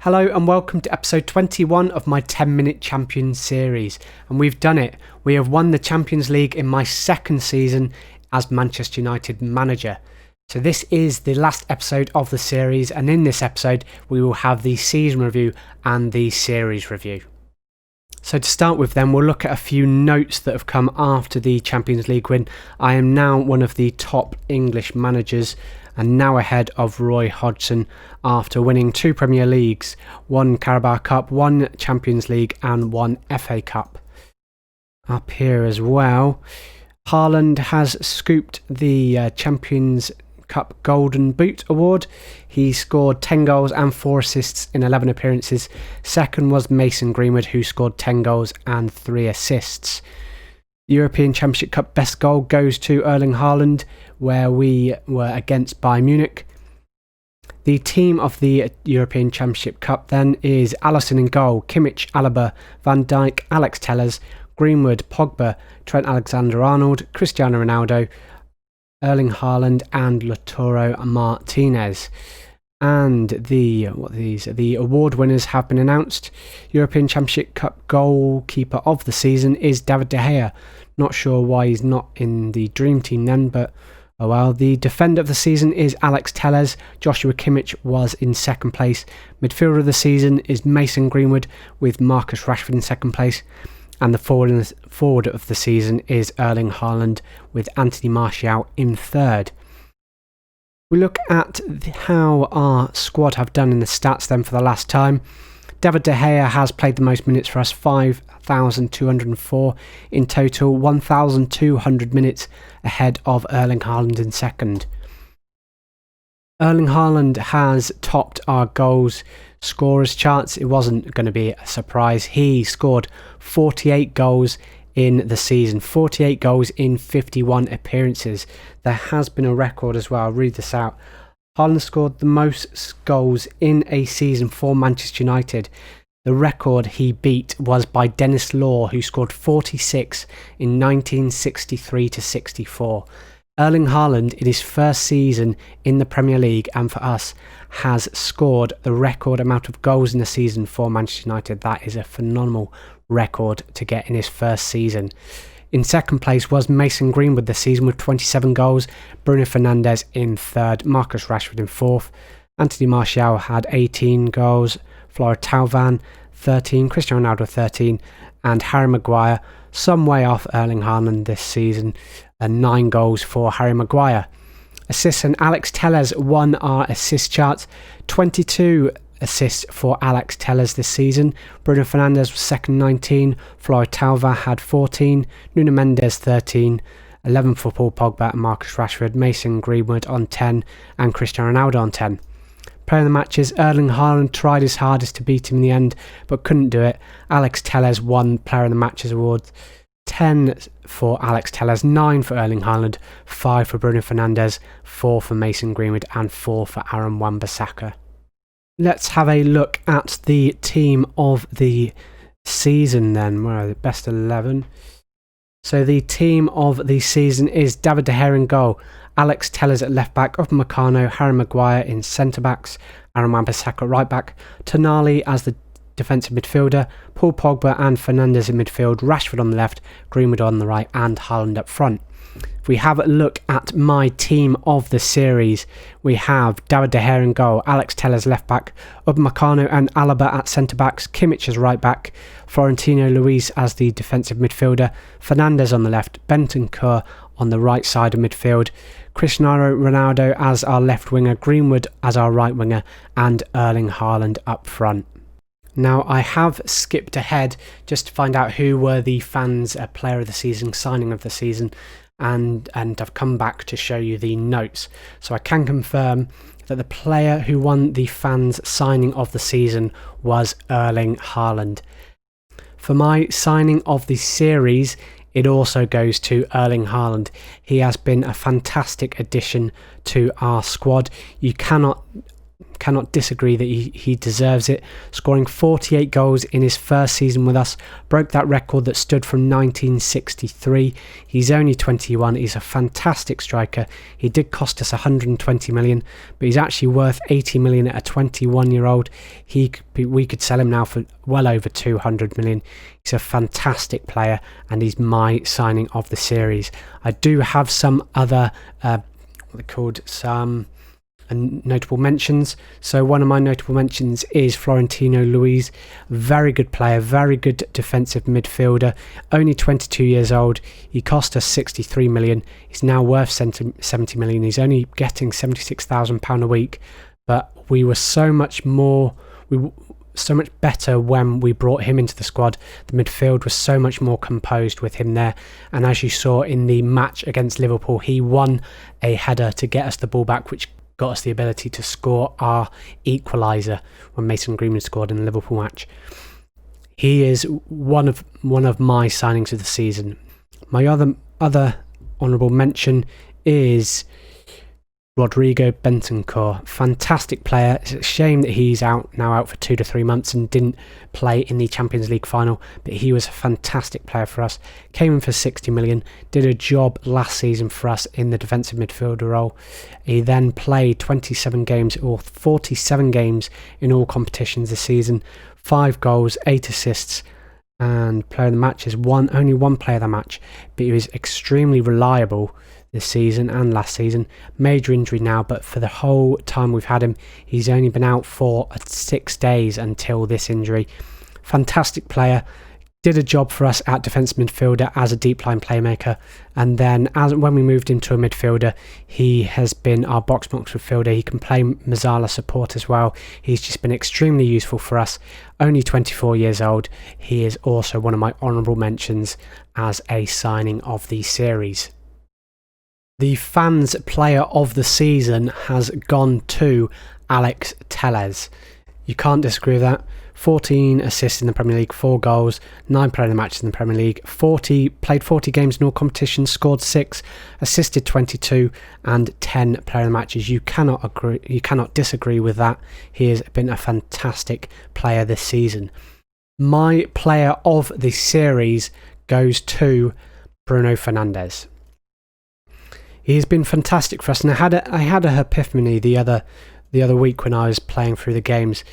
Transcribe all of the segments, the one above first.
Hello and welcome to episode 21 of my 10-minute Champions series, and we've done it. We have won the Champions League in my second season as Manchester United manager. So this is the last episode of the series, and in this episode we will have the season review and the series review. So to start with then, we'll look at a few notes that have come after the Champions League win. I am now one of the top English managers and now ahead of Roy Hodgson after winning 2 Premier Leagues, 1 Carabao Cup, 1 Champions League and 1 FA Cup. Up here as well, Haaland has scooped the Champions Cup Golden Boot Award. He scored 10 goals and 4 assists in 11 appearances. Second was Mason Greenwood, who scored 10 goals and 3 assists. European Championship Cup best goal goes to Erling Haaland, where we were against Bayern Munich. The team of the European Championship Cup then is Alisson in goal, Kimmich, Alaba, Van Dijk, Alex Telles, Greenwood, Pogba, Trent Alexander-Arnold, Cristiano Ronaldo, Erling Haaland and Lautaro Martinez. And the award winners have been announced. European Championship Cup goalkeeper of the season is David De Gea. Not sure why he's not in the dream team then, but oh well. The defender of the season is Alex Telles. Joshua Kimmich was in second place. Midfielder of the season is Mason Greenwood, with Marcus Rashford in second place. And the forward of the season is Erling Haaland, with Anthony Martial in third. We look at how our squad have done in the stats then for the last time. David De Gea has played the most minutes for us, 5,204 in total, 1,200 minutes ahead of Erling Haaland in second. Erling Haaland has topped our goals scorers charts. It wasn't going to be a surprise. He scored 48 goals in the season, 48 goals in 51 appearances. There has been a record as well. I'll read this out. Haaland scored the most goals in a season for Manchester United. The record he beat was by Denis Law, who scored 46 in 1963-64. Erling Haaland, in his first season in the Premier League and for us, has scored the record amount of goals in a season for Manchester United. That is a phenomenal record to get in his first season. In second place was Mason Greenwood this season with 27 goals, Bruno Fernandes in third, Marcus Rashford in fourth, Anthony Martial had 18 goals, Flora Thauvin 13, Cristiano Ronaldo 13 and Harry Maguire some way off Erling Haaland this season, and 9 goals for Harry Maguire. Assists, and Alex Telles won our assist charts, 22 assists for Alex Telles this season. Bruno Fernandes was second, 19. Flora Thauvin had 14. Nuno Mendes 13. 11 for Paul Pogba and Marcus Rashford. Mason Greenwood on 10 and Cristiano Ronaldo on 10. Player of the matches, Erling Haaland tried his hardest to beat him in the end but couldn't do it. Alex Telles won Player of the Matches award. 10 for Alex Telles, 9 for Erling Haaland, 5 for Bruno Fernandes, 4 for Mason Greenwood and 4 for Aaron Wan-Bissaka. Let's have a look at the team of the season then. Where are the best 11? So the team of the season is David De Gea in goal, Alex Telles at left back, Upamecano, Harry Maguire in centre backs, Aaron Wan-Bissaka at right back, Tonali as the defensive midfielder, Paul Pogba and Fernandes in midfield, Rashford on the left, Greenwood on the right and Haaland up front. If we have a look at my team of the series, we have David De Gea in goal, Alex Telles left back, Upamecano and Alaba at centre backs, Kimmich as right back, Florentino Luis as the defensive midfielder, Fernandes on the left, Bentancur on the right side of midfield, Cristiano Ronaldo as our left winger, Greenwood as our right winger and Erling Haaland up front. Now, I have skipped ahead just to find out who were the fans' player of the season, signing of the season, and I've come back to show you the notes. So I can confirm that the player who won the fans' signing of the season was Erling Haaland. For my signing of the series, it also goes to Erling Haaland. He has been a fantastic addition to our squad. You cannot cannot disagree that he deserves it, scoring 48 goals in his first season with us, broke that record that stood from 1963. He's only 21. He's a fantastic striker. He did cost us 120 million, but he's actually worth 80 million at a 21-year-old. We could sell him now for well over 200 million. He's a fantastic player, and he's my signing of the series. I do have some other some notable mentions. So one of my notable mentions is Florentino Luis. Very good player, very good defensive midfielder, only 22 years old. He cost us 63 million. He's now worth 70 million. He's only getting £76,000 a week, but we were so much better when we brought him into the squad. The midfield was so much more composed with him there, and as you saw in the match against Liverpool, he won a header to get us the ball back, which got us the ability to score our equaliser when Mason Greenwood scored in the Liverpool match. He is one of my signings of the season. My other honourable mention is Rodrigo Bentancur. Fantastic player. It's a shame that he's out for 2 to 3 months and didn't play in the Champions League final, but he was a fantastic player for us. Came in for 60 million, did a job last season for us in the defensive midfielder role. He then played 27 games or 47 games in all competitions this season, 5 goals, 8 assists, and player of the match is only one player of the match, but he was extremely reliable this season and last season. Major injury now, but for the whole time we've had him, he's only been out for 6 days until this injury. Fantastic player, did a job for us at defensive midfielder as a deep line playmaker, and then when we moved him to a midfielder, he has been our box midfielder. He can play Mazzala support as well. He's just been extremely useful for us. Only 24 years old. He is also one of my honourable mentions as a signing of the series. The fans' player of the season has gone to Alex Telles. You can't disagree with that. 14 assists in the Premier League, 4 goals, 9 player of the match in the Premier League, played 40 games in all competitions, scored 6, assisted 22, and 10 player of the matches. You cannot disagree with that. He has been a fantastic player this season. My player of the series goes to Bruno Fernandes. He's been fantastic for us, and I had a epiphany the other week when I was playing through the games.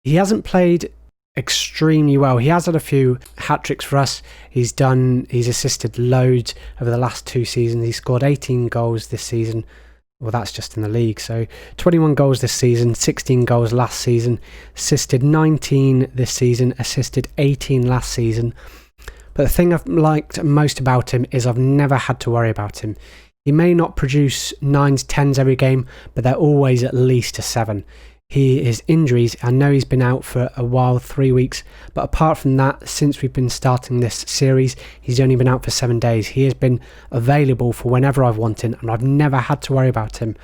He hasn't played extremely well. He has had a few hat-tricks for us. He's assisted loads over the last 2 seasons. He scored 18 goals this season. Well, that's just in the league. So 21 goals this season, 16 goals last season, assisted 19 this season, assisted 18 last season. But the thing I've liked most about him is I've never had to worry about him. He may not produce 9s, 10s every game, but they're always at least a 7. His injuries, I know he's been out for a while, 3 weeks, but apart from that, since we've been starting this series, he's only been out for 7 days. He has been available for whenever I've wanted, and I've never had to worry about him.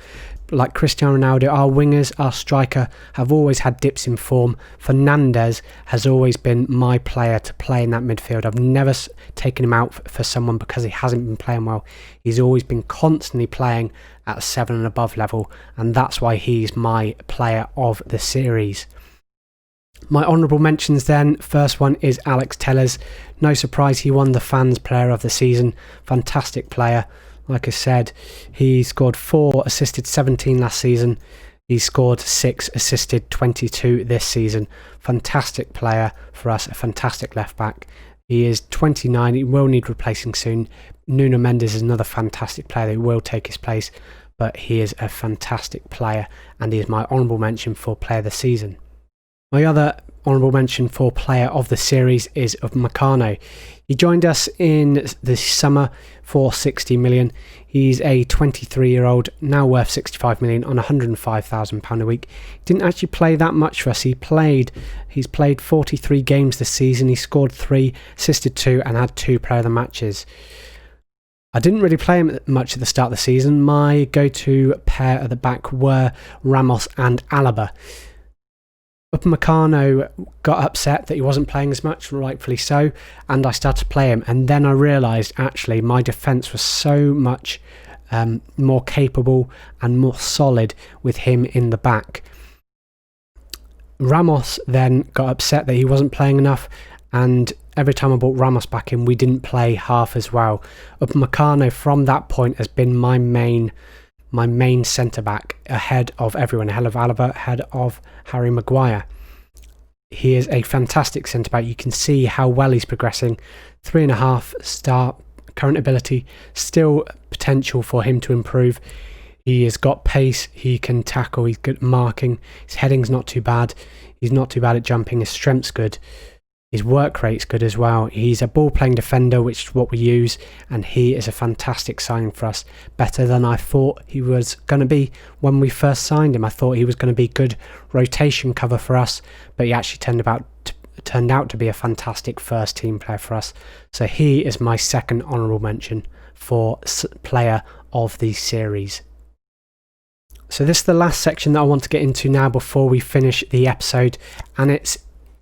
Like Cristiano Ronaldo, our wingers, our striker have always had dips in form. Fernandes has always been my player to play in that midfield. I've never taken him out for someone because he hasn't been playing well. He's always been constantly playing at a 7 and above level, and that's why he's my player of the series. My honourable mentions then, first one is Alex Telles. No surprise, he won the fans player of the season. Fantastic player. Like I said, he scored 4, assisted 17 last season. He scored 6, assisted 22 this season. Fantastic player for us, a fantastic left back. He is 29, he will need replacing soon. Nuno Mendes is another fantastic player that will take his place, but he is a fantastic player, and he is my honourable mention for player of the season. My other honourable mention for player of the series is Upamecano. He joined us in the summer for 60 million. He's a 23-year-old, now worth 65 million on £105,000 a week. Didn't actually play that much for us. He's played 43 games this season. He scored 3, assisted 2, and had 2 player of the matches. I didn't really play him much at the start of the season. My go-to pair at the back were Ramos and Alaba. Upamecano got upset that he wasn't playing as much, rightfully so, and I started to play him, and then I realised actually my defence was so much more capable and more solid with him in the back. Ramos then got upset that he wasn't playing enough, and every time I brought Ramos back in, we didn't play half as well. Upamecano from that point has been my main centre-back, ahead of everyone, ahead of Alaba, ahead of Harry Maguire. He is a fantastic centre-back. You can see how well he's progressing. 3.5 star current ability, still potential for him to improve. He has got pace, he can tackle, he's good at marking, his heading's not too bad, he's not too bad at jumping, his strength's good, his work rate's good as well. He's a ball-playing defender, which is what we use, and he is a fantastic signing for us. Better than I thought he was going to be when we first signed him. I thought he was going to be good rotation cover for us, but he actually turned out to be a fantastic first team player for us. So he is my second honourable mention for player of the series. So this is the last section that I want to get into now before we finish the episode, and it's,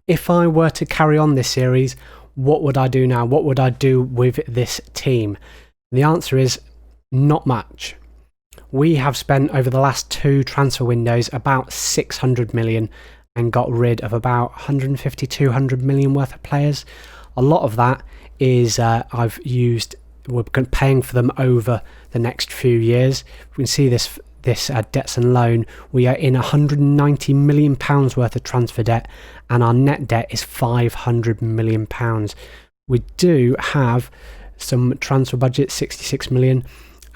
if I were to carry on this series, what would I do now? What would I do with this team? The answer is not much. We have spent over the last 2 transfer windows about 600 million and got rid of about 150, 200 million worth of players. A lot of that is we're paying for them over the next few years. We can see this debts and loan. We are in £190 million worth of transfer debt, and our net debt is £500 million. We do have some transfer budget, 66 million,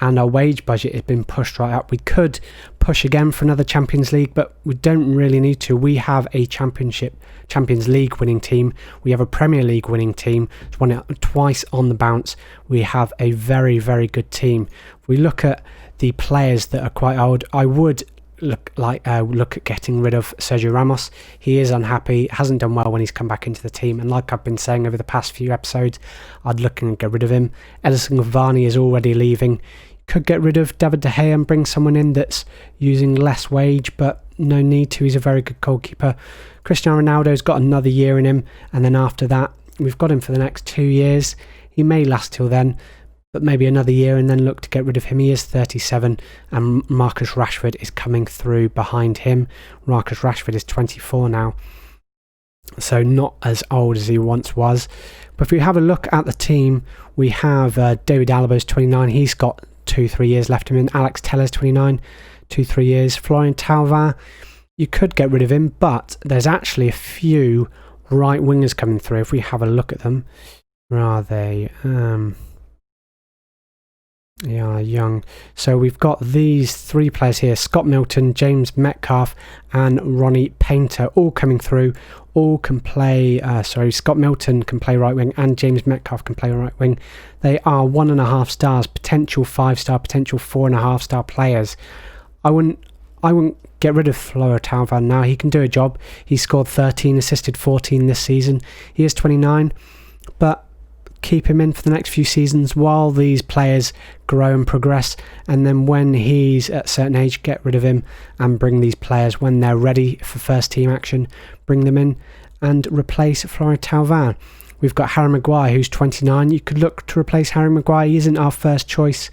and our wage budget has been pushed right up. We could push again for another Champions League, but we don't really need to. We have a Champions League winning team. We have a Premier League winning team. It's won it twice on the bounce. We have a very, very good team. If we look at the players that are quite old, I would look at getting rid of Sergio Ramos. He is unhappy, hasn't done well when he's come back into the team, and like I've been saying over the past few episodes, I'd look and get rid of him. Edinson Cavani is already leaving. Could get rid of David De Gea and bring someone in that's using less wage, but no need to. He's a very good goalkeeper. Cristiano Ronaldo's got another year in him, and then after that we've got him for the next 2 years. He may last till then, but maybe another year and then look to get rid of him. He is 37, and Marcus Rashford is coming through behind him. Marcus Rashford is 24 now, so not as old as he once was. But if we have a look at the team, we have David Alaba's 29. He's got 2-3 years left in him. Alex Tellers 29, 2-3 years. Florian Thauvin, you could get rid of him, but there's actually a few right wingers coming through. If we have a look at them, where are they? Yeah, young. So we've got these 3 players here: Scott Milton, James Metcalfe and Ronnie Painter, all coming through. All can play, Scott Milton can play right wing and James Metcalfe can play right wing. They are 1.5 stars, potential 5-star, potential 4.5 star players. I wouldn't get rid of Florian Thauvin now. He can do a job. He scored 13, assisted 14 this season. He is 29, but keep him in for the next few seasons while these players grow and progress, and then when he's at a certain age, get rid of him and bring these players when they're ready for first team action, bring them in and replace Florian Thauvin. We've got Harry Maguire, who's 29. You could look to replace Harry Maguire. He isn't our first choice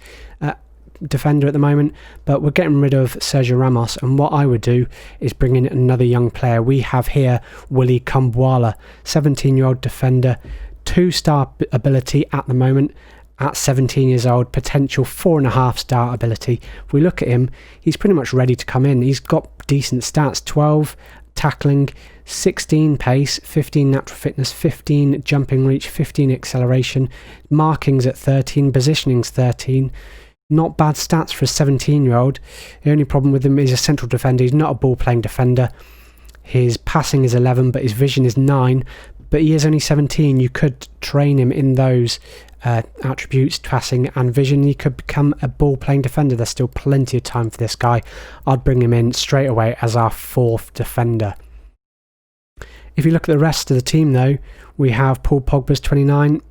defender at the moment, but we're getting rid of Sergio Ramos, and what I would do is bring in another young player. We have here Willy Kambwala, 17-year-old defender, 2-star ability at the moment at 17 years old, potential 4.5 star ability. If we look at him, he's pretty much ready to come in. He's got decent stats: 12 tackling, 16 pace, 15 natural fitness, 15 jumping reach, 15 acceleration, markings at 13, positioning's 13. Not bad stats for a 17-year-old. The only problem with him is a central defender. He's not a ball-playing defender. His passing is 11, but his vision is 9. But he is only 17. You could train him in those attributes, passing and vision. He could become a ball-playing defender. There's still plenty of time for this guy. I'd bring him in straight away as our 4th defender. If you look at the rest of the team, though, we have Paul Pogba's 29.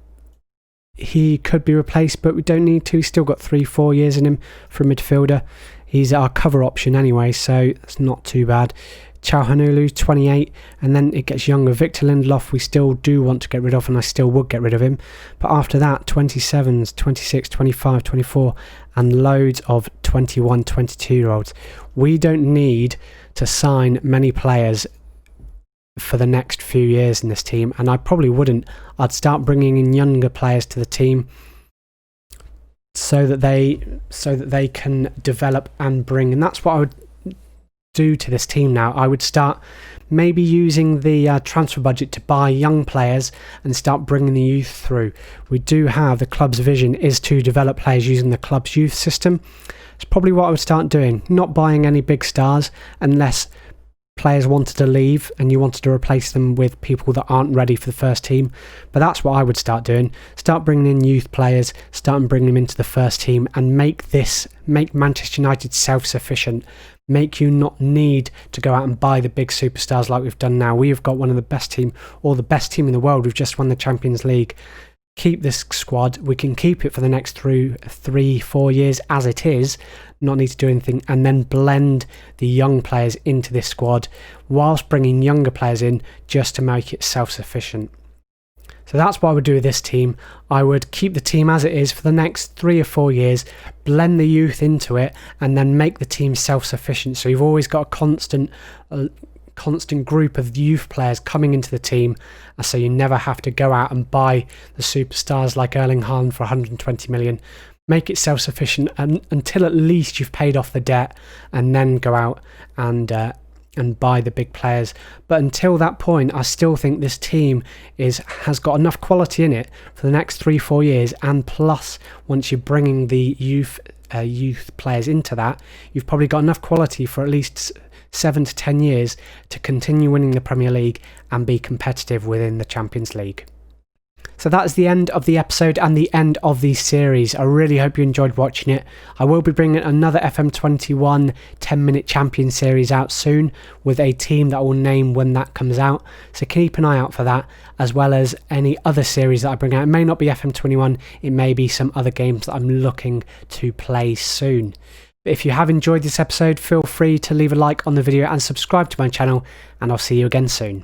He could be replaced, but we don't need to. He's still got 3-4 years in him for a midfielder. He's our cover option anyway, so that's not too bad. Calhanoglu, 28, and then it gets younger. Victor Lindelof, we still do want to get rid of, and I still would get rid of him. But after that, 27s, 26, 25, 24, and loads of 21, 22-year-olds. We don't need to sign many players for the next few years in this team, and I probably wouldn't. I'd start bringing in younger players to the team so that they can develop and bring, and that's what I would do to this team now. I would start maybe using the transfer budget to buy young players and start bringing the youth through. We do have, the club's vision is to develop players using the club's youth system. It's probably what I would start doing, not buying any big stars unless players wanted to leave and you wanted to replace them with people that aren't ready for the first team. But that's what I would start doing. Start bringing in youth players, start bringing them into the first team, and make Manchester United self-sufficient. Make you not need to go out and buy the big superstars like we've done now. We have got one of the best team, or the best team in the world. We've just won the Champions League. Keep this squad. We can keep it for the next 3-4 years as it is, not need to do anything, and then blend the young players into this squad whilst bringing younger players in just to make it self-sufficient. So that's what I would do with this team. I would keep the team as it is for the next 3 or 4 years, blend the youth into it, and then make the team self-sufficient. So you've always got a constant group of youth players coming into the team, so you never have to go out and buy the superstars like Erling Haaland for 120 million. Make it self-sufficient until at least you've paid off the debt, and then go out and buy the big players. But until that point, I still think this team has got enough quality in it for the next 3-4 years, and plus once you're bringing the youth players into that, you've probably got enough quality for at least 7 to 10 years to continue winning the Premier League and be competitive within the Champions League. So that's the end of the episode and the end of the series. I really hope you enjoyed watching it. I will be bringing another FM21 10-minute champion series out soon with a team that I will name when that comes out. So keep an eye out for that, as well as any other series that I bring out. It may not be FM21, it may be some other games that I'm looking to play soon. If you have enjoyed this episode, feel free to leave a like on the video and subscribe to my channel, and I'll see you again soon.